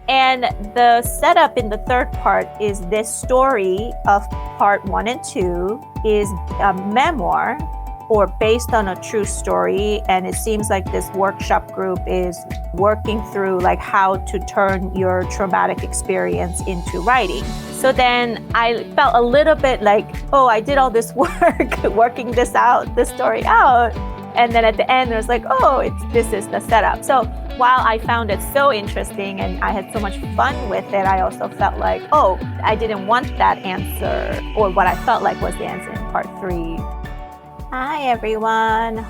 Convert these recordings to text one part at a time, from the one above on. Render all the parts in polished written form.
And the setup in the third part is this story of part 1 and 2 is a memoir or based on a true story. And it seems like this workshop group is working through like how to turn your traumatic experience into writing. So then I felt a little bit like, oh, I did all this work working this story out. And then at the end, it was like, oh, this is the setup. So while I found it so interesting and I had so much fun with it, I also felt like, oh, I didn't want that answer or what I felt like was the answer in part 3. Hi, everyone.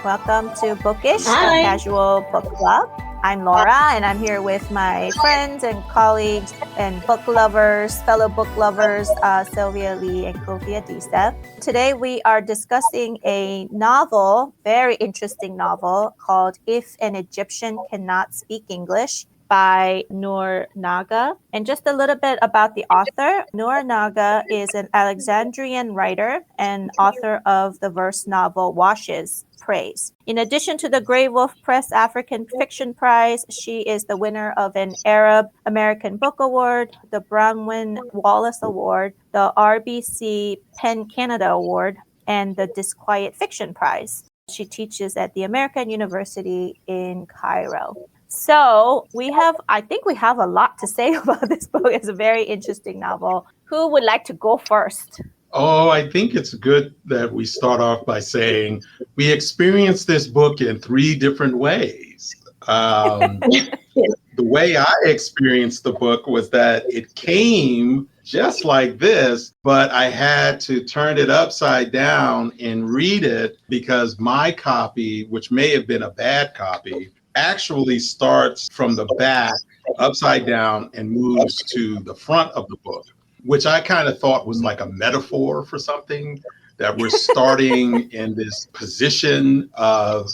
Welcome to Bookish, a casual book club. I'm Laura, and I'm here with my friends and colleagues and book lovers, fellow book lovers, Sylvia, Lee, and Kofi Adisa. Today, we are discussing a novel, very interesting novel, called If an Egyptian Cannot Speak English by Noor Naga. And just a little bit about the author. Noor Naga is an Alexandrian writer and author of the verse novel Washes, Praise. In addition to the Grey Wolf Press African Fiction Prize, she is the winner of an Arab American Book Award, the Bronwyn Wallace Award, the RBC Penn Canada Award, and the Disquiet Fiction Prize. She teaches at the American University in Cairo. So I think we have a lot to say about this book. It's a very interesting novel. Who would like to go first? Oh, I think it's good that we start off by saying we experienced this book in 3 different ways. The way I experienced the book was that it came just like this, but I had to turn it upside down and read it because my copy, which may have been a bad copy, actually starts from the back upside down and moves to the front of the book, which I kind of thought was like a metaphor for something, that we're starting in this position of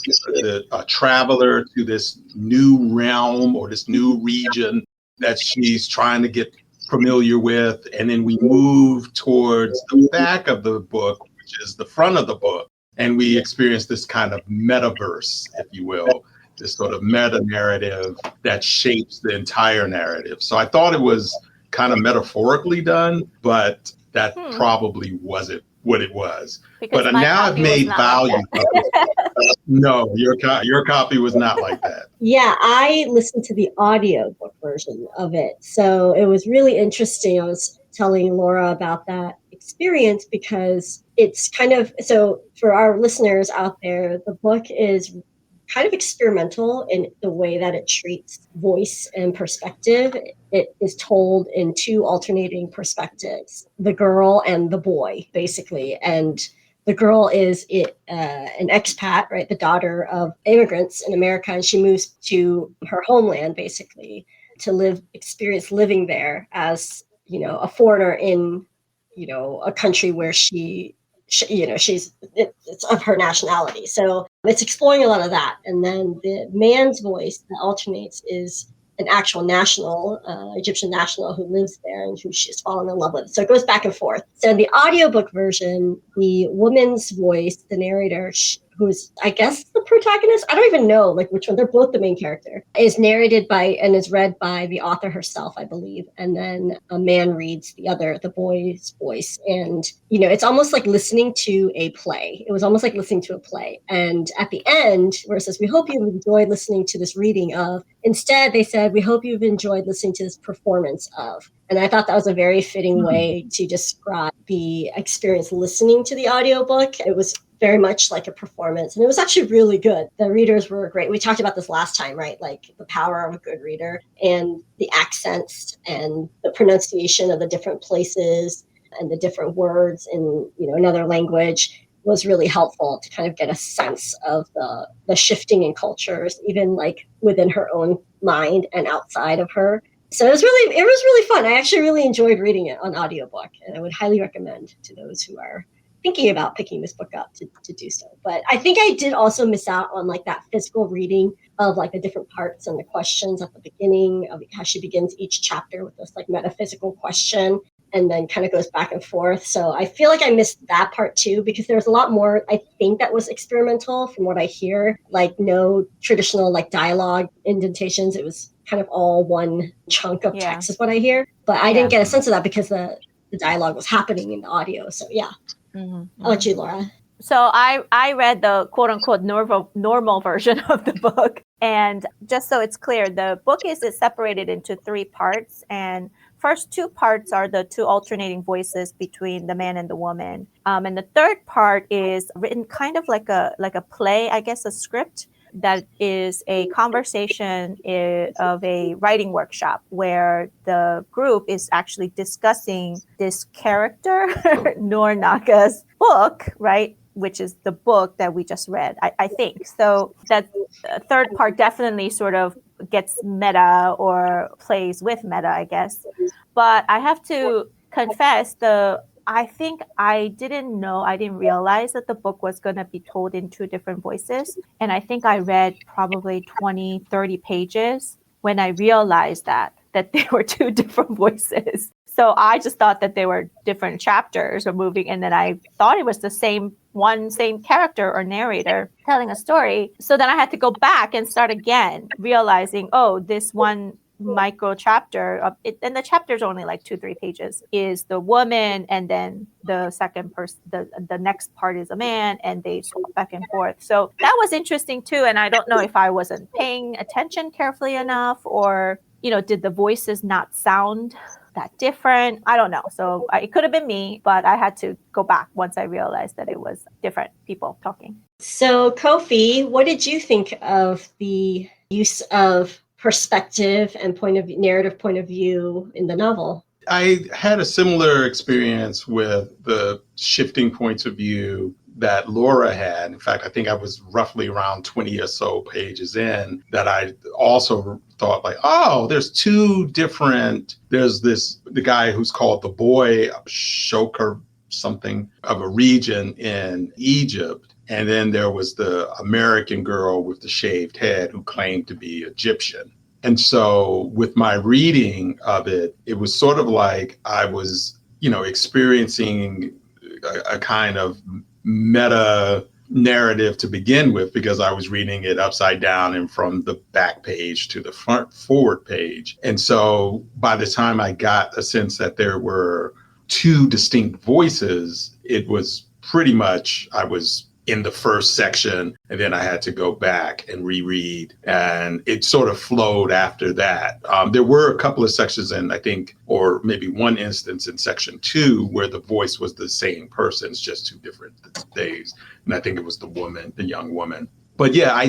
a traveler to this new realm or this new region that she's trying to get familiar with. And then we move towards the back of the book, which is the front of the book. And we experience this kind of metaverse, if you will, this sort of meta narrative that shapes the entire narrative. So I thought it was kind of metaphorically done, but that probably wasn't what it was. Because but now I've made value. No, your copy was not like that. Yeah, I listened to the audiobook version of it. So it was really interesting. I was telling Laura about that experience because it's kind of, so for our listeners out there, the book is kind of experimental in the way that it treats voice and perspective. It is told in 2 alternating perspectives, the girl and the boy, basically. And the girl is an expat, right? The daughter of immigrants in America. And she moves to her homeland, basically, to experience living there as, a foreigner in, a country where she's it's of her nationality. So it's exploring a lot of that. And then the man's voice that alternates is an actual national, Egyptian national who lives there and who she's fallen in love with. So it goes back and forth. So in the audiobook version, the woman's voice, the narrator, who's, I guess, the protagonist, I don't even know which one, they're both the main character, is narrated by and is read by the author herself, I believe. And then a man reads the boy's voice. And, it's almost like listening to a play. It was almost like listening to a play. And at the end, where it says, we hope you've enjoyed listening to this reading of, instead they said, we hope you've enjoyed listening to this performance of. And I thought that was a very fitting way to describe the experience listening to the audiobook. It was very much like a performance. And it was actually really good. The readers were great. We talked about this last time, right? Like the power of a good reader and the accents and the pronunciation of the different places and the different words in, another language was really helpful to kind of get a sense of the shifting in cultures, even like within her own mind and outside of her. So it was really fun. I actually really enjoyed reading it on audiobook, and I would highly recommend to those who are thinking about picking this book up to do so. But I think I did also miss out on that physical reading of the different parts and the questions at the beginning of how she begins each chapter with this metaphysical question and then kind of goes back and forth. So I feel like I missed that part too, because there's a lot more, I think, that was experimental from what I hear, no traditional dialogue indentations. It was kind of all one chunk of Yeah. text is what I hear. But I Yeah. didn't get a sense of that because the dialogue was happening in the audio. So yeah. I'll let you, Laura. So I read the quote unquote normal version of the book. And just so it's clear, the book is separated into 3 parts. And first 2 parts are the 2 alternating voices between the man and the woman. And the third part is written kind of like a play, I guess, a script that is a conversation of a writing workshop where the group is actually discussing this character, Noor Naga's book, right? Which is the book that we just read, I think. So that third part definitely sort of gets meta or plays with meta, I guess. But I have to confess, I think I didn't realize that the book was going to be told in 2 different voices. And I think I read probably 20, 30 pages when I realized that they were 2 different voices. So I just thought that they were different chapters or moving. And then I thought it was the same character or narrator telling a story. So then I had to go back and start again, realizing, oh, this one micro chapter of it, and the chapter's only like 2-3 pages, is the woman, and then the second person, the next part is a man, and they swap back and forth. So that was interesting too. And I don't know if I wasn't paying attention carefully enough, or did the voices not sound that different? I don't know. So it could have been me, but I had to go back once I realized that it was different people talking. So Kofi, what did you think of the use of perspective and narrative point of view in the novel? I had a similar experience with the shifting points of view that Laura had. In fact, I think I was roughly around 20 or so pages in that I also thought like, oh, there's 2 different, there's the guy who's called the boy Shoker something of a region in Egypt. And then there was the American girl with the shaved head who claimed to be Egyptian. And so with my reading of it, it was sort of like I was, experiencing a kind of meta narrative to begin with, because I was reading it upside down and from the back page to the forward page. And so by the time I got a sense that there were 2 distinct voices, it was pretty much, I was in the first section, and then I had to go back and reread, and it sort of flowed after that. There were a couple of sections in, I think, or maybe one instance in section 2 where the voice was the same person, it's just 2 different days. And I think it was the young woman. But yeah,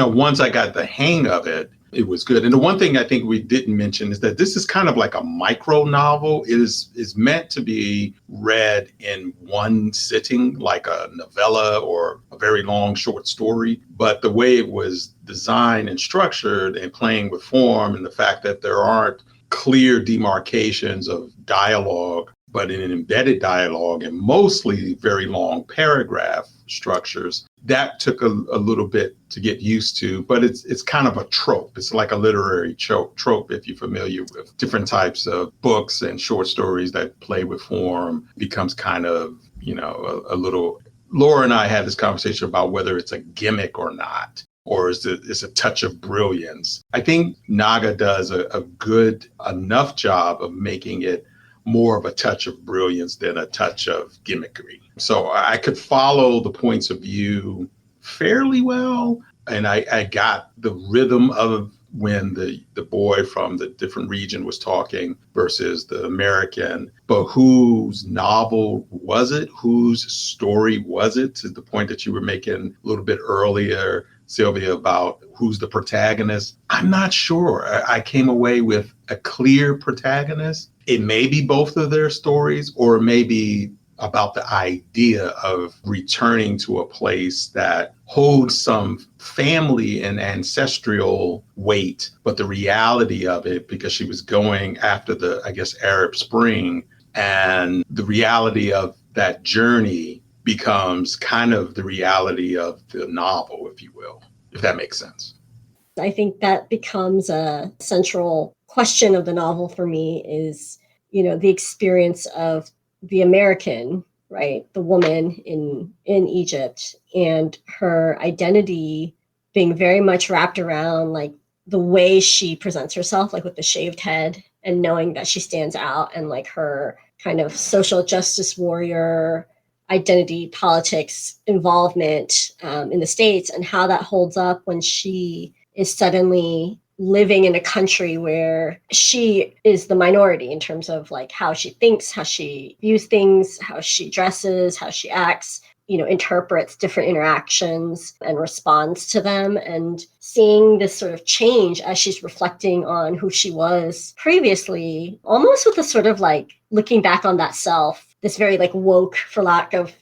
once I got the hang of it, it was good. And the one thing I think we didn't mention is that this is kind of like a micro novel. It is meant to be read in one sitting, like a novella or a very long short story. But the way it was designed and structured and playing with form, and the fact that there aren't clear demarcations of dialogue, but in an embedded dialogue and mostly very long paragraph structures, that took a little bit to get used to, but it's kind of a trope. It's like a literary trope, if you're familiar with different types of books and short stories that play with form, becomes kind of, a little. Laura and I had this conversation about whether it's a gimmick or not, or is it a touch of brilliance. I think Naga does a good enough job of making it more of a touch of brilliance than a touch of gimmickry. So I could follow the points of view fairly well. And I got the rhythm of when the boy from the different region was talking versus the American. But whose novel was it? Whose story was it? To the point that you were making a little bit earlier, Sylvia, about who's the protagonist. I'm not sure. I came away with a clear protagonist. It may be both of their stories, or maybe about the idea of returning to a place that holds some family and ancestral weight, but the reality of it, because she was going after the, I guess, Arab Spring, and the reality of that journey becomes kind of the reality of the novel, if you will, if that makes sense. I think that becomes a central question of the novel for me is, the experience of the American, right? The woman in Egypt, and her identity being very much wrapped around like the way she presents herself, like with the shaved head, and knowing that she stands out, and like her kind of social justice warrior identity politics involvement in the States, and how that holds up when she is suddenly living in a country where she is the minority in terms of like how she thinks, how she views things, how she dresses, how she acts, interprets different interactions and responds to them, and seeing this sort of change as she's reflecting on who she was previously, almost with a sort of like looking back on that self, this very like woke, for lack of,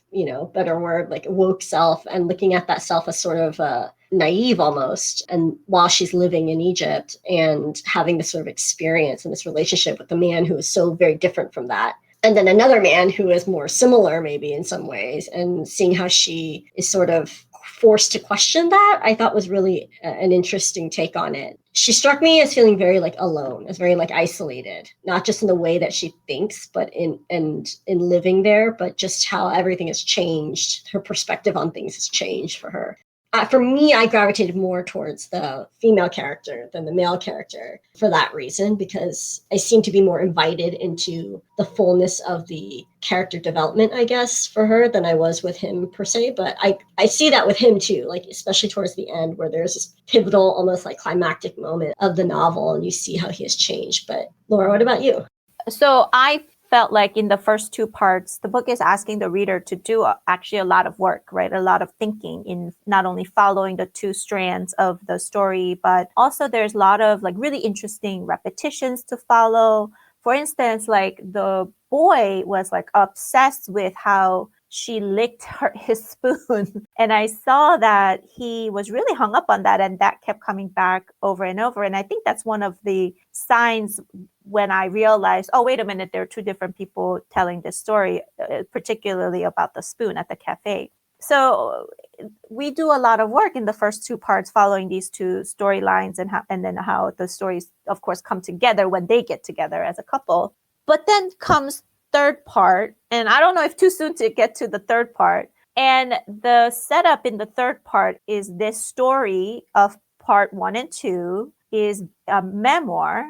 better word, like woke self, and looking at that self as sort of naive almost. And while she's living in Egypt and having this sort of experience and this relationship with a man who is so very different from that. And then another man who is more similar, maybe in some ways, and seeing how she is sort of forced to question that, I thought was really an interesting take on it. She struck me as feeling very like alone, as very like isolated, not just in the way that she thinks, but in living there, but just how everything has changed. Her perspective on things has changed for her. For me, I gravitated more towards the female character than the male character for that reason, because I seem to be more invited into the fullness of the character development, I guess, for her than I was with him per se. But I see that with him too, like especially towards the end where there's this pivotal, almost like climactic moment of the novel and you see how he has changed. But Laura, what about you? So I felt like in the first two parts, the book is asking the reader to do actually a lot of work, right? A lot of thinking in not only following the two strands of the story, but also there's a lot of like really interesting repetitions to follow. For instance, like the boy was like obsessed with how she licked his spoon. And I saw that he was really hung up on that, and that kept coming back over and over. And I think that's one of the signs when I realized, oh, wait a minute, there are two different people telling this story, particularly about the spoon at the cafe. So we do a lot of work in the first two parts following these two storylines and then how the stories, of course, come together when they get together as a couple. But then comes third part, and I don't know if too soon to get to the third part. And the setup in the third part is this story of part 1 and 2 is a memoir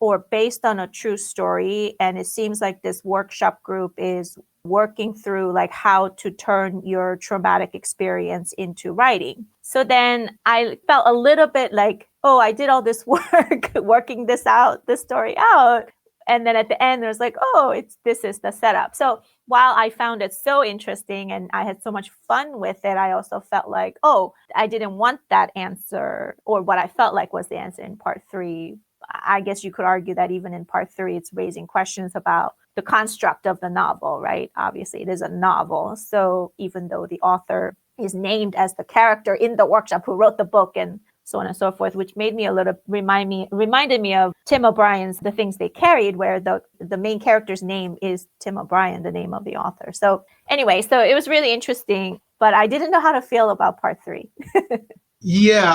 or based on a true story. And it seems like this workshop group is working through like how to turn your traumatic experience into writing. So then I felt a little bit like, oh, I did all this work working this story out. And then at the end, there's like, oh, this is the setup. So while I found it so interesting and I had so much fun with it, I also felt like, oh, I didn't want that answer, or what I felt like was the answer in part 3. I guess you could argue that even in part 3, it's raising questions about the construct of the novel, right? Obviously, it is a novel. So even though the author is named as the character in the workshop who wrote the book and so on and so forth, which made me reminded me of Tim O'Brien's The Things They Carried, where the main character's name is Tim O'Brien, the name of the author. So anyway, so it was really interesting, but I didn't know how to feel about part 3. Yeah,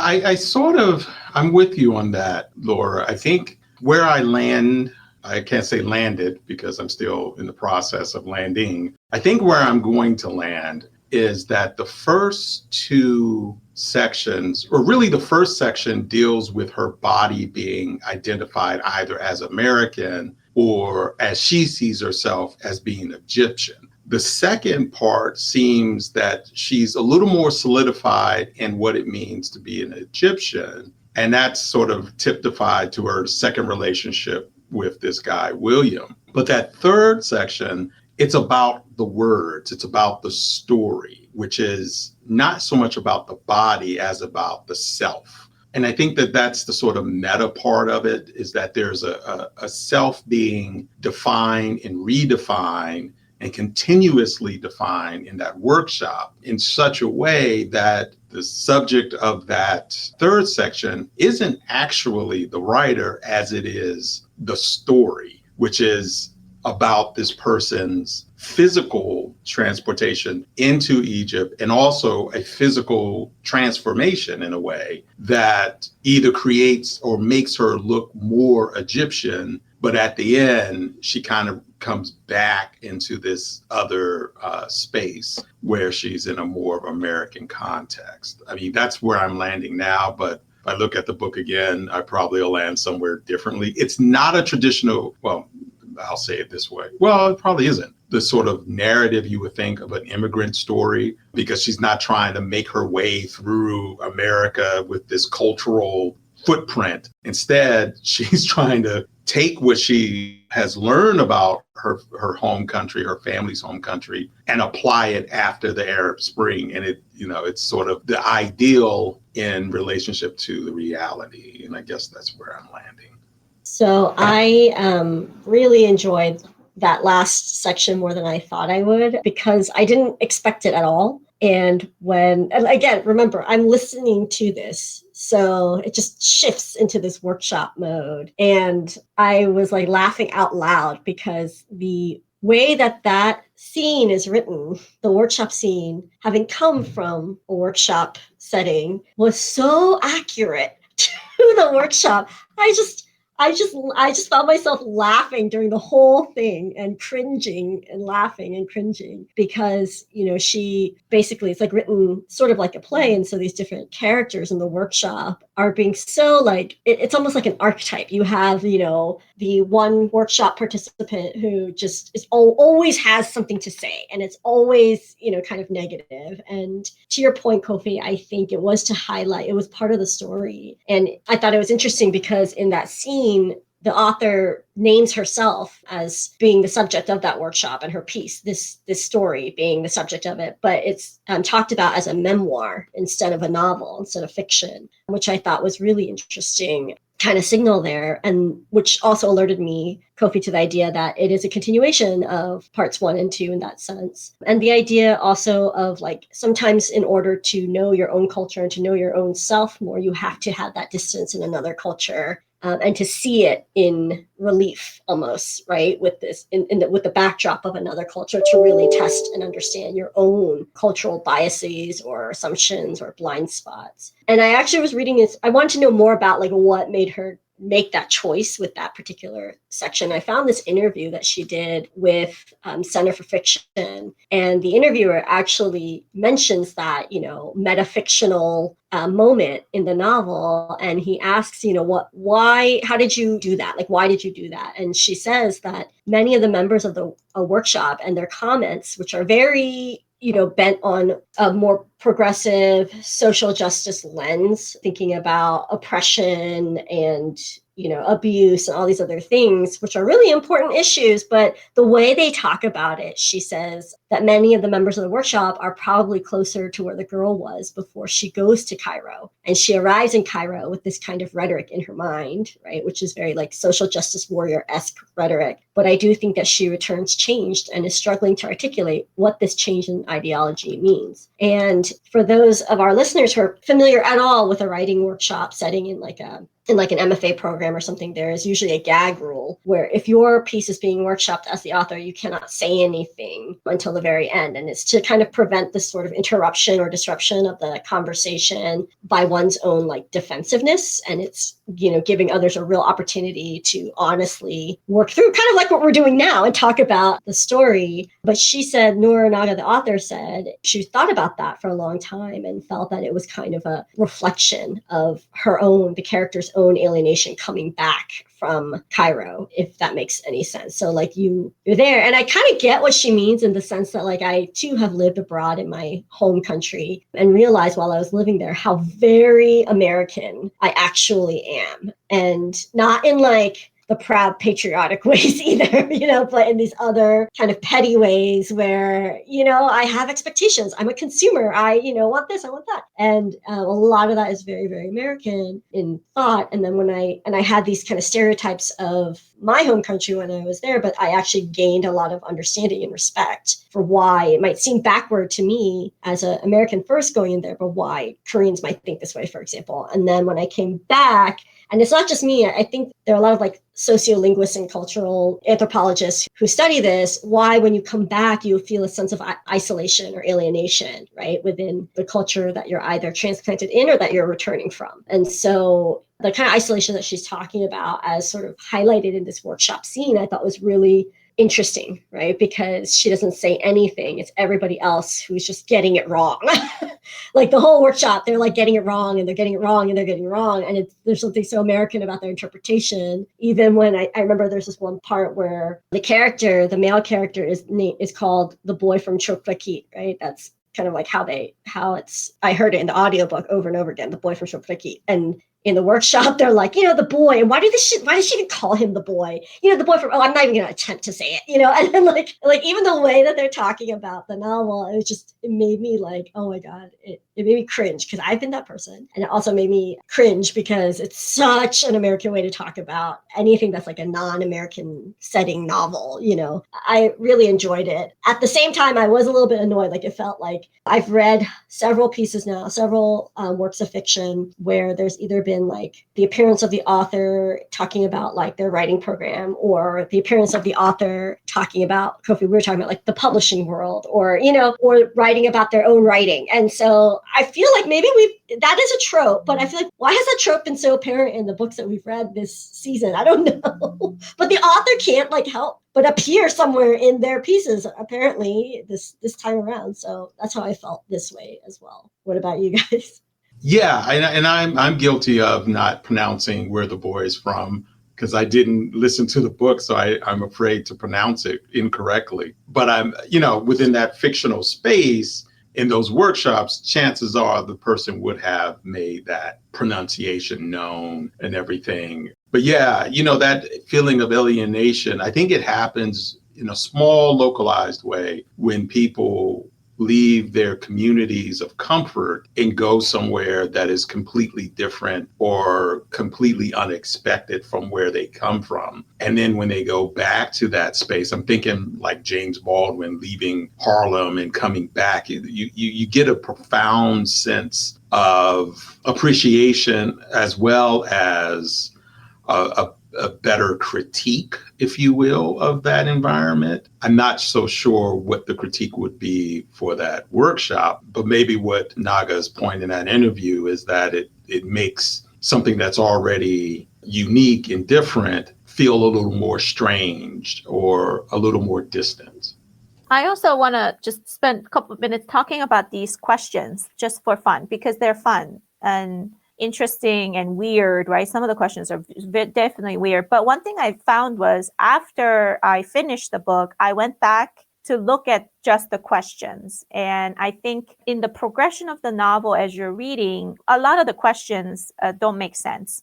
I'm with you on that, Laura. I think where I land, I can't say landed because I'm still in the process of landing. I think where I'm going to land is that the first two sections, or really the first section, deals with her body being identified either as American or as she sees herself as being Egyptian. The second part seems that she's a little more solidified in what it means to be an Egyptian. And that's sort of typified to her second relationship with this guy, William. But that third section, it's about the words, it's about the story, which is not so much about the body as about the self. And I think that that's the sort of meta part of it, is that there's a self being defined and redefined and continuously defined in that workshop in such a way that the subject of that third section isn't actually the writer as it is the story, which is about this person's physical transportation into Egypt and also a physical transformation in a way that either creates or makes her look more Egyptian, but at the end, she kind of comes back into this other space where she's in a more of American context. I mean, that's where I'm landing now, but if I look at the book again, I probably will land somewhere differently. It's not a traditional, well, I'll say it this way. Well, it probably isn't the sort of narrative you would think of an immigrant story, because she's not trying to make her way through America with this cultural footprint. Instead, she's trying to take what she has learned about her home country, her family's home country, and apply it after the Arab Spring. And it's sort of the ideal in relationship to the reality. And I guess that's where I'm landing. So I really enjoyed that last section more than I thought I would, because I didn't expect it at all. And again, remember, I'm listening to this, so it just shifts into this workshop mode. And I was like laughing out loud, because the way that scene is written, the workshop scene, having come from a workshop setting, was so accurate to the workshop. I just found myself laughing during the whole thing, and cringing and laughing and cringing, because, she basically, it's like written sort of like a play. And so these different characters in the workshop are being so like, it's almost like an archetype. You have, the one workshop participant who just always has something to say, and it's always, kind of negative. And to your point, Kofi, I think it was to highlight, it was part of the story. And I thought it was interesting because in that scene, the author names herself as being the subject of that workshop, and her piece, this story being the subject of it, but it's talked about as a memoir instead of a novel, instead of fiction, which I thought was really interesting kind of signal there, and which also alerted me, Kofi, to the idea that it is a continuation of parts 1 and 2 in that sense. And the idea also of like, sometimes in order to know your own culture and to know your own self more, you have to have that distance in another culture. And to see it in relief almost, right? With this, with the backdrop of another culture, to really test and understand your own cultural biases or assumptions or blind spots. And I actually was reading this, I wanted to know more about like what made her make that choice with that particular section. I found this interview that she did with Center for Fiction, and the interviewer actually mentions that, metafictional moment in the novel, and he asks, how did you do that? Like, why did you do that? And she says that many of the members of the workshop and their comments, which are very bent on a more progressive social justice lens, thinking about oppression and, abuse and all these other things, which are really important issues. But the way they talk about it, she says that many of the members of the workshop are probably closer to where the girl was before she goes to Cairo. And she arrives in Cairo with this kind of rhetoric in her mind, right, which is very like social justice warrior-esque rhetoric. But I do think that she returns changed and is struggling to articulate what this change in ideology means. And for those of our listeners who are familiar at all with a writing workshop setting in like an MFA program or something, there is usually a gag rule where if your piece is being workshopped as the author, you cannot say anything until the very end. And it's to kind of prevent this sort of interruption or disruption of the conversation by one's own like defensiveness. And it's, giving others a real opportunity to honestly work through kind of like what we're doing now and talk about the story. But she said, Noor Naga, the author, said she thought about that for a long time and felt that it was kind of a reflection of the character's own alienation coming back from Cairo, if that makes any sense. So like you're there. And I kind of get what she means in the sense that like I too have lived abroad in my home country and realized while I was living there how very American I actually am. And not in like the proud patriotic ways either, but in these other kind of petty ways where, I have expectations. I'm a consumer. I, want this, I want that. And a lot of that is very, very American in thought. And then I had these kind of stereotypes of my home country when I was there, but I actually gained a lot of understanding and respect for why it might seem backward to me as an American first going in there, but why Koreans might think this way, for example. And then when I came back, and it's not just me, I think there are a lot of like sociolinguists and cultural anthropologists who study this, why when you come back, you feel a sense of isolation or alienation, right, within the culture that you're either transplanted in or that you're returning from. And so the kind of isolation that she's talking about as sort of highlighted in this workshop scene, I thought was really interesting, right? Because she doesn't say anything. It's everybody else who's just getting it wrong. Like the whole workshop, they're like getting it wrong and they're getting it wrong and they're getting it wrong. And there's something so American about their interpretation. Even when I remember there's this one part where the male character is called the boy from Chokrakit, right? That's kind of like I heard it in the audiobook over and over again, the boy from Chokrakit. And in the workshop, they're like, the boy, and why does she even call him the boy? The boy from, I'm not even going to attempt to say it, and then like even the way that they're talking about the novel, it made me like, oh my God, it made me cringe because I've been that person. And it also made me cringe because it's such an American way to talk about anything that's like a non-American setting novel, I really enjoyed it. At the same time, I was a little bit annoyed. Like it felt like I've read several pieces now, several works of fiction where there's either been like the appearance of the author talking about like their writing program, or the appearance of the author talking about, Kofi, we were talking about like the publishing world, or or writing about their own writing. And so I feel like maybe that is a trope, but I feel like, why has that trope been so apparent in the books that we've read this season? I don't know. But the author can't like help but appear somewhere in their pieces, apparently, this time around. So that's how I felt this way as well. What about you guys? Yeah, and I'm guilty of not pronouncing where the boy is from because I didn't listen to the book, so I'm afraid to pronounce it incorrectly. But I'm, within that fictional space in those workshops, chances are the person would have made that pronunciation known and everything. But yeah, that feeling of alienation, I think it happens in a small localized way when people leave their communities of comfort and go somewhere that is completely different or completely unexpected from where they come from. And then when they go back to that space, I'm thinking like James Baldwin leaving Harlem and coming back, you get a profound sense of appreciation as well as a better critique, if you will, of that environment. I'm not so sure what the critique would be for that workshop, but maybe what Naga's point in that interview is that it makes something that's already unique and different feel a little more strange or a little more distant. I also want to just spend a couple of minutes talking about these questions just for fun, because they're fun and interesting and weird, right? Some of the questions are definitely weird. But one thing I found was after I finished the book, I went back to look at just the questions. And I think in the progression of the novel as you're reading, a lot of the questions don't make sense,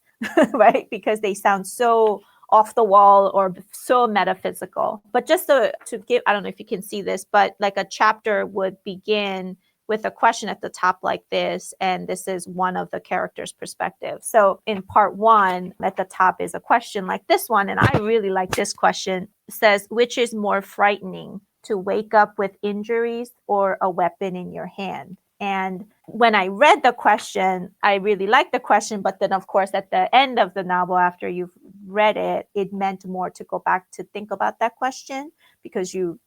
right? Because they sound so off the wall or so metaphysical. But just to give, I don't know if you can see this, but like a chapter would begin with a question at the top like this, and this is one of the characters' perspective. So in part 1, at the top is a question like this one, and I really like this question. It says, which is more frightening, to wake up with injuries or a weapon in your hand? And when I read the question, I really liked the question, but then of course at the end of the novel, after you've read it, it meant more to go back to think about that question, because you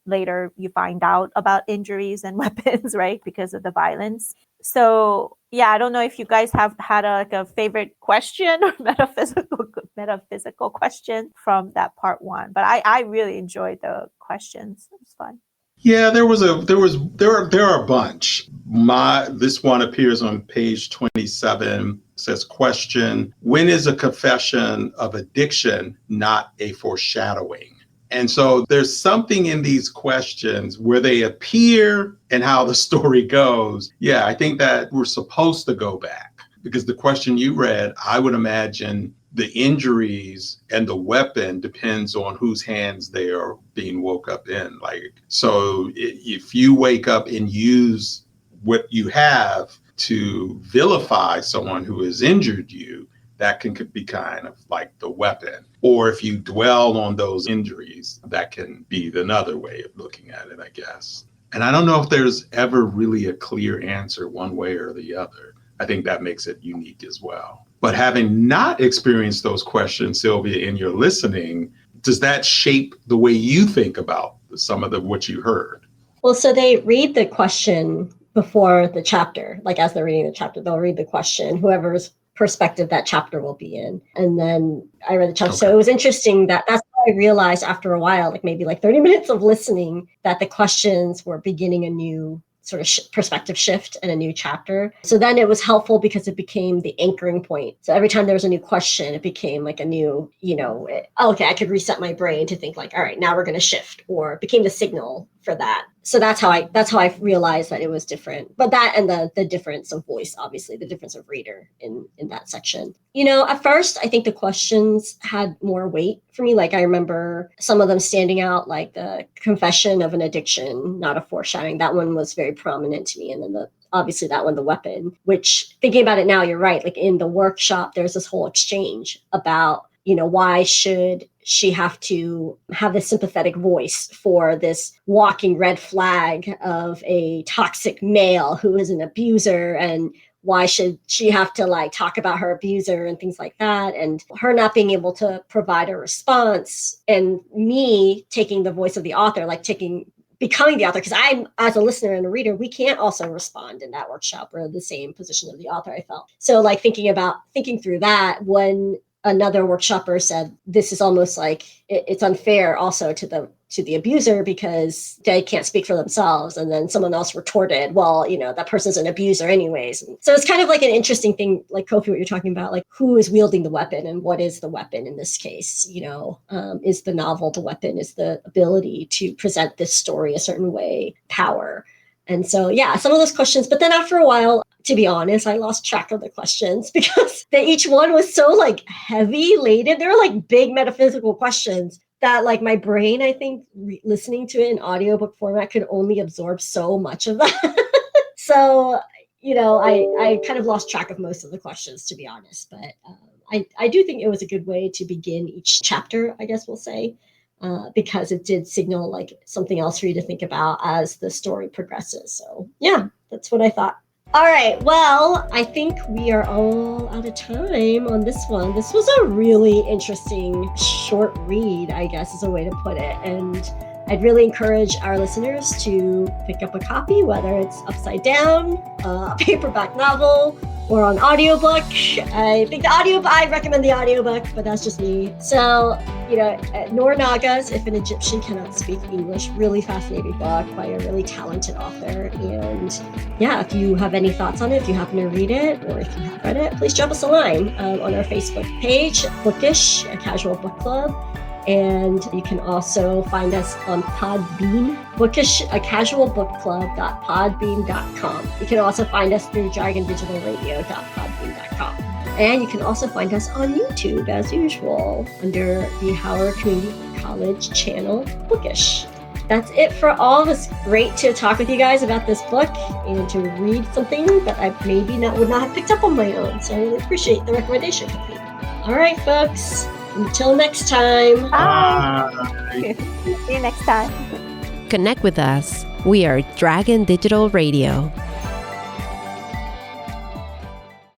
find out about injuries and weapons, right? Because of the violence. So yeah, I don't know if you guys have had a favorite question or metaphysical question from that part 1, but I really enjoyed the questions. It was fun. Yeah, there are a bunch. This one appears on page 27. It says, question, when is a confession of addiction not a foreshadowing? And so there's something in these questions where they appear and how the story goes. Yeah, I think that we're supposed to go back, because the question you read, I would imagine the injuries and the weapon depends on whose hands they are being woke up in. Like, so if you wake up and use what you have to vilify someone who has injured you, that can be kind of like the weapon. Or if you dwell on those injuries, that can be another way of looking at it, I guess. And I don't know if there's ever really a clear answer one way or the other. I think that makes it unique as well. But having not experienced those questions, Sylvia, in your listening, does that shape the way you think about some of what you heard? Well, so they read the question before the chapter, like as they're reading the chapter, they'll read the question, whoever's perspective that chapter will be in. And then I read the chapter. Okay. So it was interesting that's how I realized after a while, like maybe like 30 minutes of listening, that the questions were beginning a new sort of perspective shift and a new chapter. So then it was helpful because it became the anchoring point. So every time there was a new question, it became like a new, okay, I could reset my brain to think like, all right, now we're going to shift, or it became the signal for that. So that's how I realized that it was different. But that and the difference of voice, obviously, the difference of reader in that section. At first, I think the questions had more weight for me. Like I remember some of them standing out, like the confession of an addiction, not a foreshadowing. That one was very prominent to me. And then obviously that one, the weapon, which thinking about it now, you're right. Like in the workshop, there's this whole exchange about, why should she have to have this sympathetic voice for this walking red flag of a toxic male who is an abuser, and why should she have to like talk about her abuser and things like that, and her not being able to provide a response, and me taking the voice of the author, like becoming the author, because I'm, as a listener and a reader, we can't also respond in that workshop. We're in the same position of the author, I felt. So like thinking through that, when another workshopper said, this is almost like it's unfair also to the abuser because they can't speak for themselves. And then someone else retorted, well, that person's an abuser anyways. And so it's kind of like an interesting thing, like Kofi, what you're talking about, like who is wielding the weapon and what is the weapon in this case? Is the novel the weapon? Is the ability to present this story a certain way power? And so, yeah, some of those questions. But then after a while, to be honest, I lost track of the questions because each one was so like heavy laden. They were like big metaphysical questions that like my brain, I think, listening to it in audiobook format could only absorb so much of that. So, I kind of lost track of most of the questions, to be honest. But I do think it was a good way to begin each chapter, I guess we'll say. Because it did signal like something else for you to think about as the story progresses. So yeah, that's what I thought. All right, well, I think we are all out of time on this one. This was a really interesting short read, I guess is a way to put it. And I'd really encourage our listeners to pick up a copy, whether it's upside down, a paperback novel, or on audiobook. I think I recommend the audiobook, but that's just me. So, Noor Naga's If an Egyptian Cannot Speak English, really fascinating book by a really talented author. And yeah, if you have any thoughts on it, if you happen to read it, or if you have read it, please drop us a line on our Facebook page, Bookish, a casual book club. And you can also find us on Podbean, Bookish, a casual book club.podbean.com. You can also find us through dragondigitalradio.podbean.com. And you can also find us on YouTube, as usual, under the Howard Community College channel, Bookish. That's it for all. It was great to talk with you guys about this book and to read something that I maybe would not have picked up on my own. So I really appreciate the recommendation, Kofi. All right, folks. Until next time. Bye. See you next time. Connect with us. We are Dragon Digital Radio.